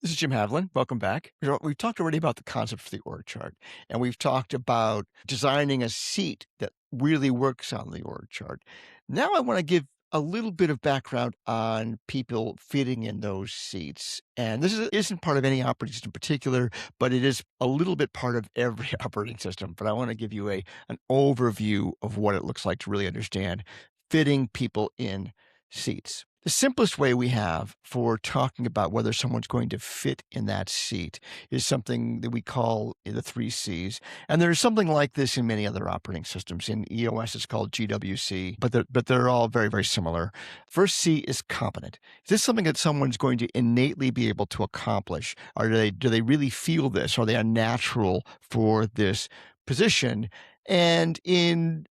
This is Jim Haviland. Welcome back. We've talked already about the concept for the org chart, and we've talked about designing a seat that really works on the org chart. Now I want to give a little bit of background on people fitting in those seats. And isn't part of any operating system in particular, but it is a little bit part of every operating system. But I want to give you an overview of what it looks like to really understand fitting people in seats. The simplest way we have for talking about whether someone's going to fit in that seat is something that we call the three C's. And there's something like this in many other operating systems. In EOS, it's called GWC, but they're all very, very similar. First C is competent. Is this something that someone's going to innately be able to accomplish? Or do they really feel this? Are they unnatural for this position? And in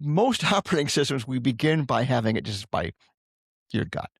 most operating systems, we begin by having it just by your gut.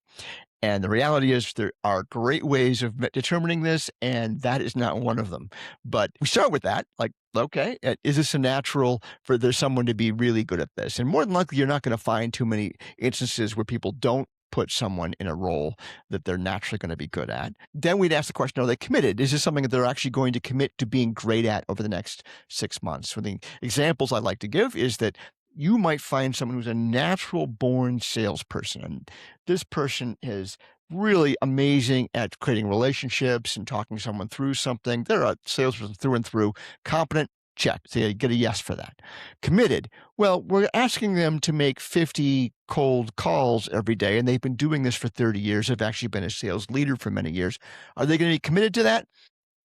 And the reality is there are great ways of determining this, and that is not one of them. But we start with that, like, okay, is this a natural for there's someone to be really good at this? And more than likely, you're not going to find too many instances where people don't put someone in a role that they're naturally going to be good at. Then we'd ask the question, are they committed? Is this something that they're actually going to commit to being great at over the next 6 months? So the examples I like to give is that you might find someone who's a natural born salesperson. And this person is really amazing at creating relationships and talking someone through something. They're a salesperson through and through. Competent, check. So you get a yes for that. Committed. Well, we're asking them to make 50 cold calls every day, and they've been doing this for 30 years. They've actually been a sales leader for many years. Are they going to be committed to that?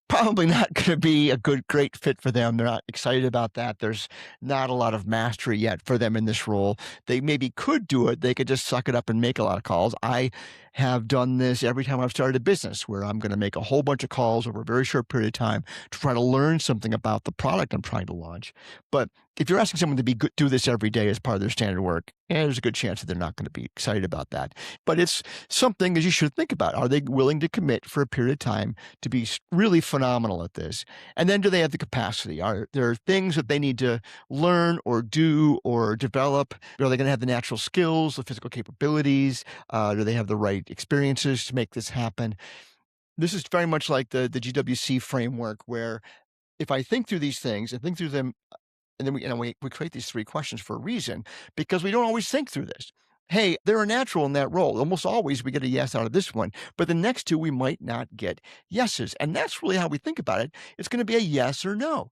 Probably not going to be a great fit for them. They're not excited about that. There's not a lot of mastery yet for them in this role. They maybe could do it. They could just suck it up and make a lot of calls. I have done this every time I've started a business where I'm going to make a whole bunch of calls over a very short period of time to try to learn something about the product I'm trying to launch. But if you're asking someone to do this every day as part of their standard work, there's a good chance that they're not going to be excited about that. But it's something that you should think about. Are they willing to commit for a period of time to be really phenomenal at this? And then do they have the capacity? Are there things that they need to learn or do or develop? Are they going to have the natural skills, the physical capabilities? Do they have the right experiences to make this happen? This is very much like the GWC framework, where if I think through these things and think through them, and then we create these three questions for a reason, because we don't always think through this. Hey, they're a natural in that role. Almost always we get a yes out of this one, but the next two we might not get yeses. And that's really how we think about it. It's going to be a yes or no,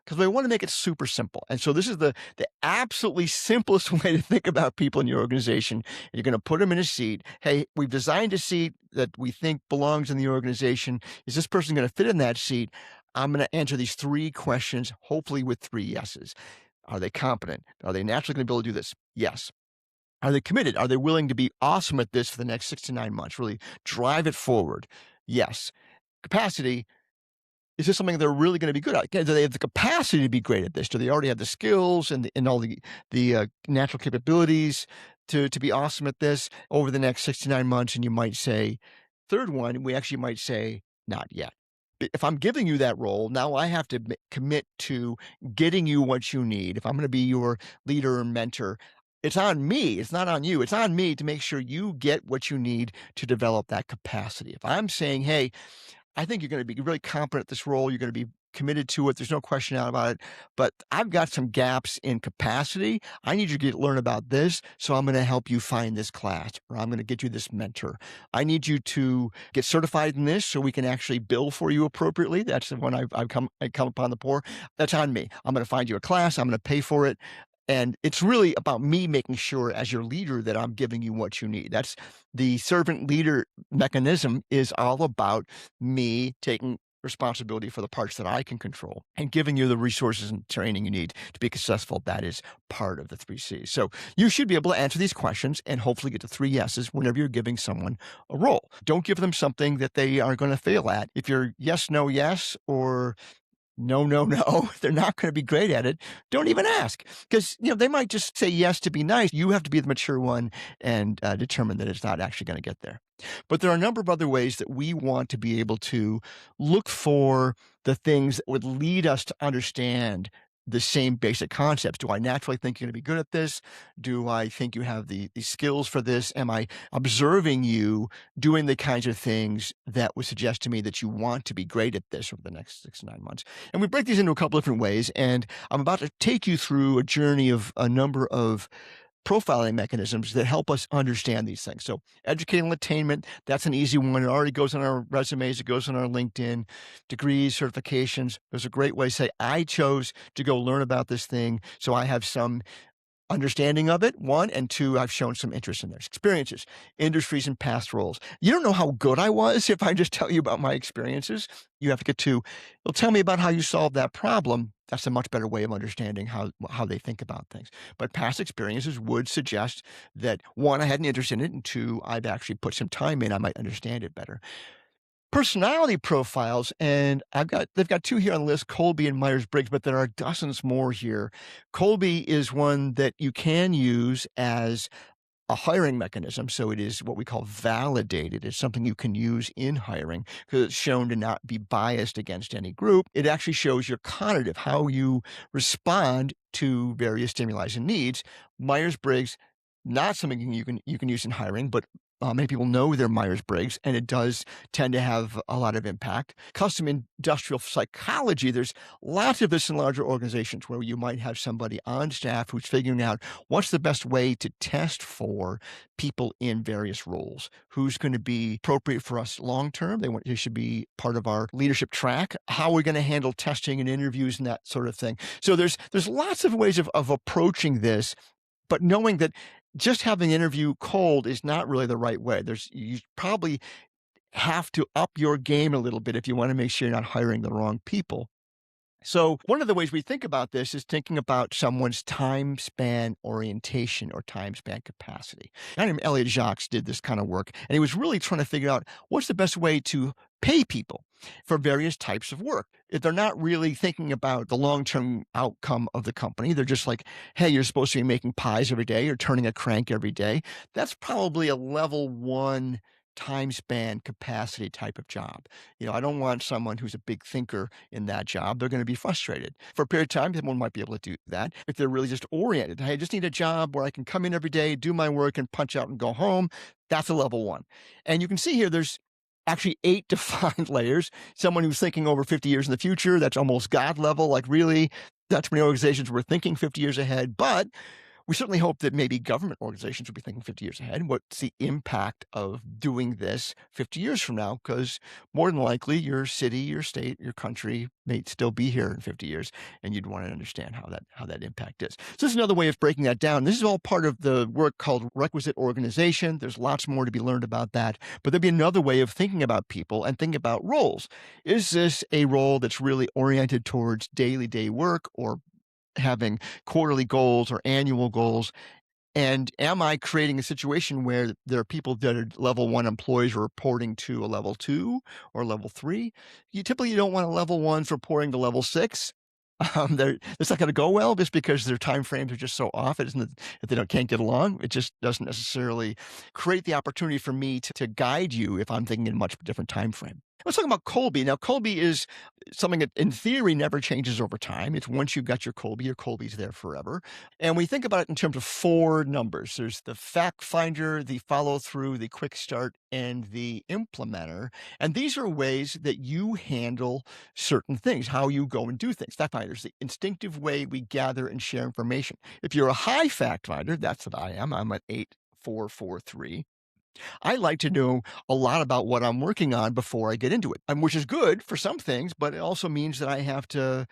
because we want to make it super simple. And so this is the absolutely simplest way to think about people in your organization. You're going to put them in a seat. Hey, we've designed a seat that we think belongs in the organization. Is this person going to fit in that seat? I'm going to answer these three questions, hopefully with three yeses. Are they competent? Are they naturally going to be able to do this? Yes. Are they committed? Are they willing to be awesome at this for the next 6 to 9 months? Really drive it forward? Yes. Capacity. Is this something they're really going to be good at? Do they have the capacity to be great at this? Do they already have the skills and all the natural capabilities to be awesome at this over the next 6 to 9 months? And you might say, third one, we actually might say, not yet. If I'm giving you that role, now I have to commit to getting you what you need. If I'm going to be your leader or mentor, it's on me. It's not on you. It's on me to make sure you get what you need to develop that capacity. If I'm saying, hey, I think you're going to be really competent at this role. You're going to be committed to it. There's no question out about it. But I've got some gaps in capacity. I need you to learn about this. So I'm going to help you find this class, or I'm going to get you this mentor. I need you to get certified in this so we can actually bill for you appropriately. That's the one I come upon the poor. That's on me. I'm going to find you a class. I'm going to pay for it. And it's really about me making sure as your leader that I'm giving you what you need. That's the servant leader mechanism, is all about me taking responsibility for the parts that I can control and giving you the resources and training you need to be successful. That is part of the three C's. So you should be able to answer these questions and hopefully get to three yeses whenever you're giving someone a role. Don't give them something that they are going to fail at. If you're yes, no, yes, or no, no, no, they're not going to be great at it. Don't even ask, because they might just say yes to be nice. You have to be the mature one and determine that it's not actually going to get there. But there are a number of other ways that we want to be able to look for the things that would lead us to understand the same basic concepts. Do I naturally think you're going to be good at this? Do I think you have the skills for this? Am I observing you doing the kinds of things that would suggest to me that you want to be great at this over the next 6 to 9 months? And we break these into a couple different ways. And I'm about to take you through a journey of a number of profiling mechanisms that help us understand these things. So educational attainment, that's an easy one. It already goes on our resumes. It goes on our LinkedIn. Degrees, certifications. There's a great way to say, I chose to go learn about this thing, so I have some understanding of it, one, and two, I've shown some interest in their experiences, industries, and past roles. You don't know how good I was if I just tell you about my experiences. You have to get to, well, tell me about how you solved that problem. That's a much better way of understanding how they think about things. But past experiences would suggest that, one, I had an interest in it, and two, I've actually put some time in, I might understand it better. Personality profiles, and they've got two here on the list, Kolbe and Myers-Briggs, but there are dozens more here. Kolbe is one that you can use as a hiring mechanism. So it is what we call validated. It's something you can use in hiring because it's shown to not be biased against any group. It actually shows your cognitive, how you respond to various stimuli and needs. Myers-Briggs, not something you can use in hiring, but many people know their Myers-Briggs, and it does tend to have a lot of impact. Custom industrial psychology, there's lots of this in larger organizations where you might have somebody on staff who's figuring out what's the best way to test for people in various roles, who's going to be appropriate for us long-term. They should be part of our leadership track. How are we going to handle testing and interviews and that sort of thing? So there's lots of ways of approaching this, but knowing that just having an interview cold is not really the right way. You probably have to up your game a little bit if you want to make sure you're not hiring the wrong people. So one of the ways we think about this is thinking about someone's time span orientation or time span capacity. A guy named Elliot Jacques did this kind of work, and he was really trying to figure out what's the best way to pay people for various types of work. If they're not really thinking about the long-term outcome of the company, they're just like, hey, you're supposed to be making pies every day or turning a crank every day. That's probably a level 1 time span capacity type of job. I don't want someone who's a big thinker in that job. They're going to be frustrated. For a period of time, someone might be able to do that. If they're really just oriented, hey, I just need a job where I can come in every day, do my work, and punch out and go home, that's a level 1. And you can see here, there's actually 8 defined layers. Someone who's thinking over 50 years in the future, that's almost God level. Like, really, that's many organizations were thinking 50 years ahead. But we certainly hope that maybe government organizations will be thinking 50 years ahead. What's the impact of doing this 50 years from now? Because more than likely, your city, your state, your country may still be here in 50 years, and you'd want to understand how that impact is. So this is another way of breaking that down. This is all part of the work called requisite organization. There's lots more to be learned about that, but there'd be another way of thinking about people and thinking about roles. Is this a role that's really oriented towards daily day work or having quarterly goals or annual goals? And am I creating a situation where there are people that are level 1 employees reporting to a level 2 or level 3? You typically don't want a level 1s reporting to level 6. It's not going to go well just because their time frames are just so off. It isn't that they can't get along. It just doesn't necessarily create the opportunity for me to guide you if I'm thinking in a much different time frame. Let's talk about Kolbe. Now, Kolbe is something that in theory never changes over time. It's once you've got your Kolbe's there forever. And we think about it in terms of 4 numbers. There's the fact finder, the follow through, the quick start, and the implementer. And these are ways that you handle certain things, how you go and do things. Fact finder is the instinctive way we gather and share information. If you're a high fact finder, that's what I am. I'm an 8-4-4-3. I like to know a lot about what I'm working on before I get into it, which is good for some things, but it also means that I have to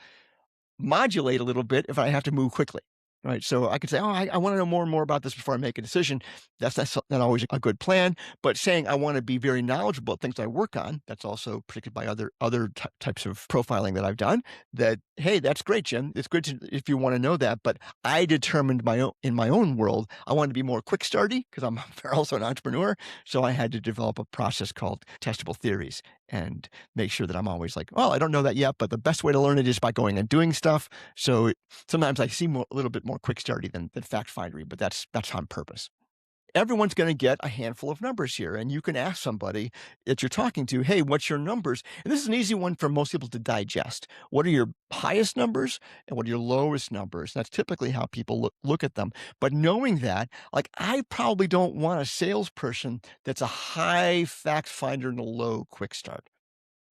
modulate a little bit if I have to move quickly. Right. So I could say, I want to know more and more about this before I make a decision. That's not always a good plan. But saying I want to be very knowledgeable about things I work on, that's also predicted by other types of profiling that I've done. That, hey, that's great, Jim. It's good if you want to know that. But I determined in my own world, I wanted to be more quick starty because I'm also an entrepreneur. So I had to develop a process called testable theories and make sure that I'm always like, well, I don't know that yet, but the best way to learn it is by going and doing stuff. So sometimes I seem a little bit more quick starty than fact findery, but that's on purpose. everyone's going to get a handful of numbers here. And you can ask somebody that you're talking to, hey, what's your numbers? And this is an easy one for most people to digest. What are your highest numbers and what are your lowest numbers? That's typically how people look at them. But knowing that, like, I probably don't want a salesperson that's a high fact finder and a low quick start.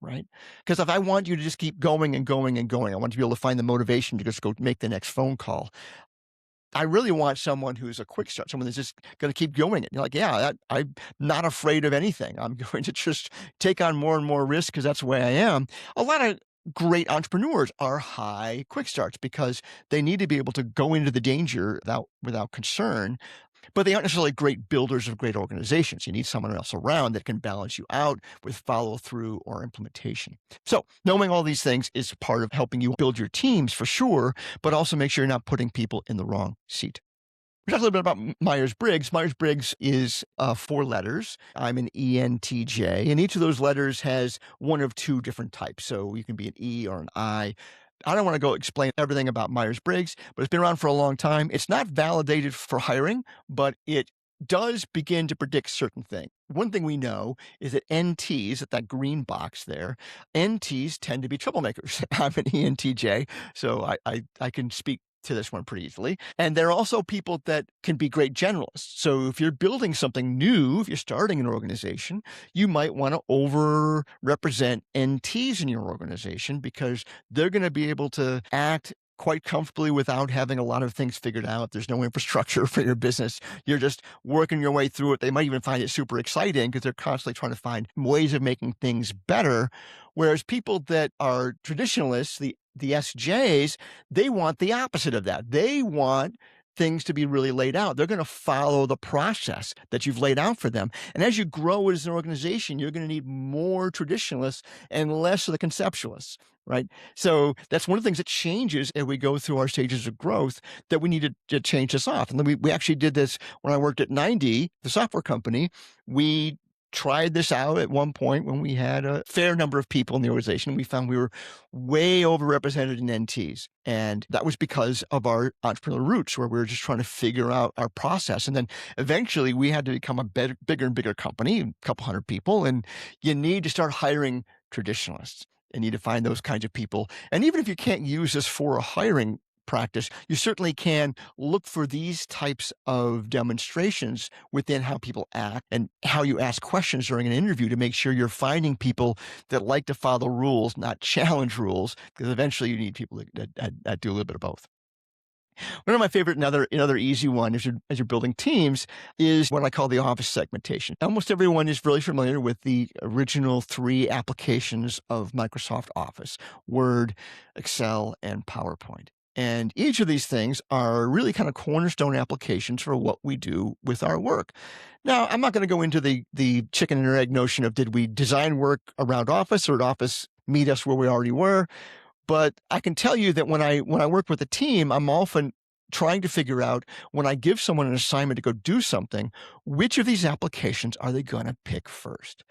Right? Because if I want you to just keep going and going and going, I want you to be able to find the motivation to just go make the next phone call. I really want someone who's a quick start, someone that's just going to keep going. You're like, yeah, I'm not afraid of anything. I'm going to just take on more and more risk because that's the way I am. A lot of great entrepreneurs are high quick starts because they need to be able to go into the danger without concern. But they aren't necessarily great builders of great organizations. You need someone else around that can balance you out with follow through or implementation. So knowing all these things is part of helping you build your teams for sure, but also make sure you're not putting people in the wrong seat. We talked a little bit about Myers-Briggs. Myers-Briggs is 4 letters. I'm an ENTJ, and each of those letters has one of 2 different types. So you can be an E or an I. I don't want to go explain everything about Myers-Briggs, but it's been around for a long time. It's not validated for hiring, but it does begin to predict certain things. One thing we know is that NTs, at that green box there, NTs tend to be troublemakers. I'm an ENTJ, so I can speak to this one pretty easily. And there are also people that can be great generalists. So if you're building something new, if you're starting an organization, you might want to over-represent NTs in your organization because they're going to be able to act quite comfortably without having a lot of things figured out. There's no infrastructure for your business. You're just working your way through it. They might even find it super exciting because they're constantly trying to find ways of making things better. Whereas people that are traditionalists, the SJs, they want the opposite of that. They want things to be really laid out. They're going to follow the process that you've laid out for them. And as you grow as an organization, you're going to need more traditionalists and less of the conceptualists, right? So that's one of the things that changes as we go through our stages of growth, that we need to change this off. And then we actually did this when I worked at 90, the software company. We tried this out at one point when we had a fair number of people in the organization. We found we were way overrepresented in NTs. And that was because of our entrepreneurial roots, where we were just trying to figure out our process. And then eventually we had to become a bigger and bigger company, a couple hundred people. And you need to start hiring traditionalists. You need to find those kinds of people. And even if you can't use this for a hiring practice, you certainly can look for these types of demonstrations within how people act and how you ask questions during an interview to make sure you're finding people that like to follow rules, not challenge rules, because eventually you need people that do a little bit of both. One of my favorite, another easy one as you're building teams, is what I call the office segmentation. Almost everyone is really familiar with the original 3 applications of Microsoft Office: Word, Excel, and PowerPoint. And each of these things are really kind of cornerstone applications for what we do with our work. Now, I'm not going to go into the chicken and egg notion of, did we design work around Office or did Office meet us where we already were? But I can tell you that when I work with a team, I'm often trying to figure out, when I give someone an assignment to go do something, which of these applications are they going to pick first?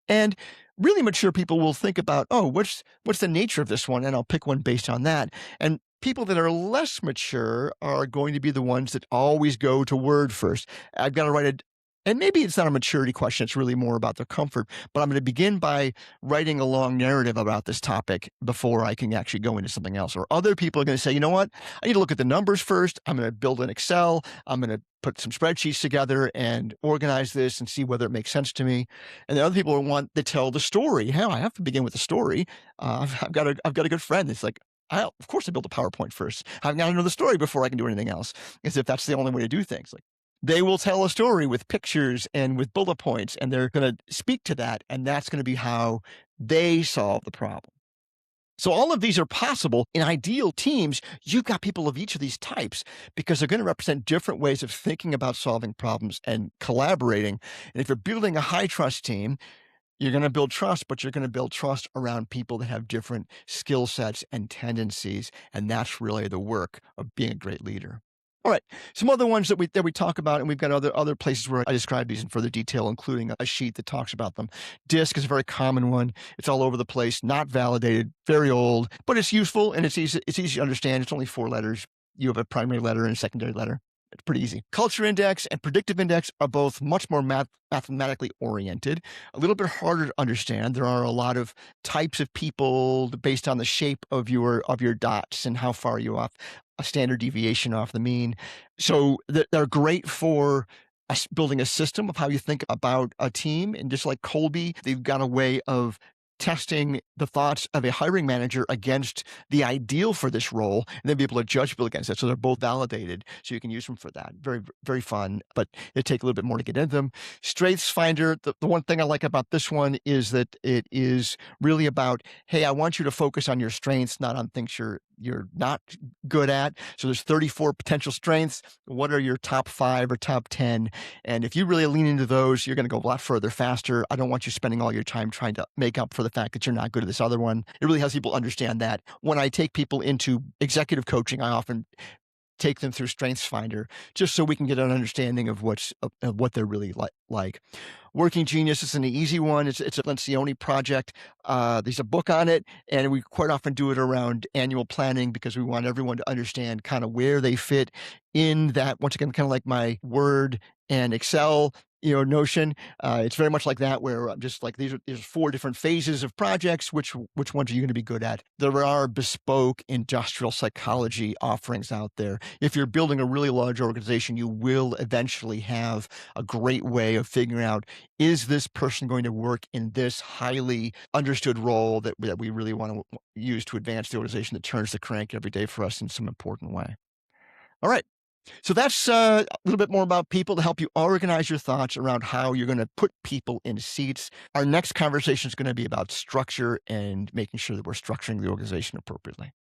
And really mature people will think about, oh, what's the nature of this one? And I'll pick one based on that. And people that are less mature are going to be the ones that always go to Word first. I've got to write and maybe it's not a maturity question, it's really more about their comfort, but I'm going to begin by writing a long narrative about this topic before I can actually go into something else. Or other people are going to say, you know what, I need to look at the numbers first. I'm going to build an Excel. I'm going to put some spreadsheets together and organize this and see whether it makes sense to me. And then other people want to tell the story. Hell, I have to begin with the story. I've got a good friend that's like, of course I build a PowerPoint first. I've got to know the story before I can do anything else, as if that's the only way to do things. Like, they will tell a story with pictures and with bullet points, and they're going to speak to that, and that's going to be how they solve the problem. So all of these are possible. In ideal teams, you've got people of each of these types because they're going to represent different ways of thinking about solving problems and collaborating. And if you're building a high trust team, you're going to build trust, but you're going to build trust around people that have different skill sets and tendencies. And that's really the work of being a great leader. All right. Some other ones that we talk about, and we've got other places where I describe these in further detail, including a sheet that talks about them. DISC is a very common one. It's all over the place, not validated, very old, but it's useful and it's easy to understand. It's only 4 letters. You have a primary letter and a secondary letter. It's pretty easy. Culture index and predictive index are both much more mathematically oriented, a little bit harder to understand. There are a lot of types of people based on the shape of your dots and how far you off a standard deviation off the mean. So they're great for building a system of how you think about a team. And just like Colby, they've got a way of testing the thoughts of a hiring manager against the ideal for this role, and then be able to judge people against it. So they're both validated. So you can use them for that. Very, very fun, but it take a little bit more to get into them. Strengths Finder, the one thing I like about this one is that it is really about, hey, I want you to focus on your strengths, not on things you're not good at. So there's 34 potential strengths. What are your top 5 or top 10? And if you really lean into those, you're going to go a lot further faster. I don't want you spending all your time trying to make up for the fact that you're not good at this other one. It really helps people understand that. When I take people into executive coaching, I often take them through Strengths Finder just so we can get an understanding of what they're really like. Working Genius is an easy one. It's a Lencioni project. There's a book on it, and we quite often do it around annual planning because we want everyone to understand kind of where they fit in that. Once again, kind of like my Word and Excel notion. It's very much like that, where I'm just like, there's 4 different phases of projects. Which ones are you going to be good at? There are bespoke industrial psychology offerings out there. If you're building a really large organization, you will eventually have a great way of figuring out, is this person going to work in this highly understood role that we really want to use to advance the organization, that turns the crank every day for us in some important way. All right. So that's a little bit more about people to help you organize your thoughts around how you're going to put people in seats. Our next conversation is going to be about structure and making sure that we're structuring the organization appropriately.